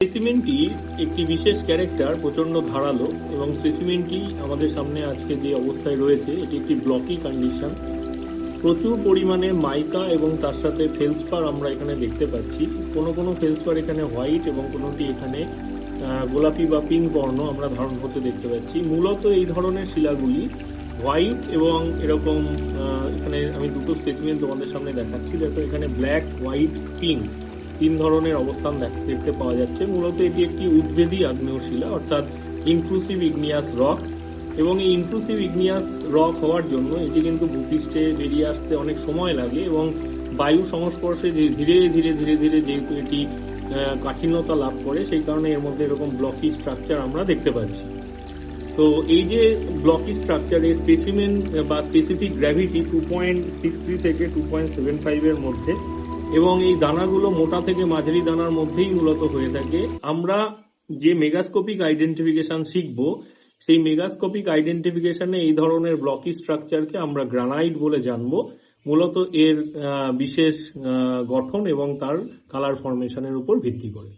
স্পেসিমেনটি একটি বিশেষ ক্যারেক্টার, প্রচন্ড ধারালো, এবং স্পেসিমেনটি আমাদের সামনে আজকে যে অবস্থায় রয়েছে এটি একটি ব্লকি কন্ডিশন। প্রচুর পরিমাণে মাইকা এবং তার সাথে ফেলসপার আমরা এখানে দেখতে পাচ্ছি। কোনো কোনো ফেলসপার এখানে হোয়াইট এবং কোনোটি এখানে গোলাপি বা পিঙ্ক বর্ণ আমরা ধারণ করতে দেখতে পাচ্ছি। মূলত এই ধরনের শিলাগুলি হোয়াইট এবং এরকম এখানে আমি দুটো স্পেসিমেন তোমাদের সামনে দেখাচ্ছি। দেখো এখানে ব্ল্যাক, হোয়াইট, পিঙ্ক তিন ধরনের অবস্থান দেখতে পাওয়া যাচ্ছে। মূলত এটি একটি উদ্ভেদী আগ্নেয় শিলা, অর্থাৎ ইনট্রুসিভ ইগনিয়াস রক, এবং এই ইনট্রুসিভ ইগনিয়াস রক হওয়ার জন্য এটি কিন্তু ভূপৃষ্ঠে বেরিয়ে আসতে অনেক সময় লাগে, এবং বায়ু সংস্পর্শে ধীরে ধীরে ধীরে ধীরে যেহেতু এটি কাঠিন্যতা লাভ করে, সেই কারণে এর মধ্যে এরকম ব্লকি স্ট্রাকচার আমরা দেখতে পাচ্ছি। তো এই যে ব্লকি স্ট্রাকচারে স্পেসিমেন বা স্পেসিফিক গ্র্যাভিটি 2.63 থেকে 2.75 এর মধ্যে, এবং এই দানাগুলো মোটা থেকে মাঝারি দানার মধ্যেই মূলত হয়ে থাকে। আমরা যে মেগাস্কোপিক আইডেন্টিফিকেশন শিখবো, সেই মেগাস্কোপিক আইডেন্টিফিকেশনে এই ধরনের ব্লকি স্ট্রাকচারকে আমরা গ্রানাইট বলে জানবো, মূলত এর বিশেষ গঠন এবং তার কালার ফরমেশনের উপর ভিত্তি করে।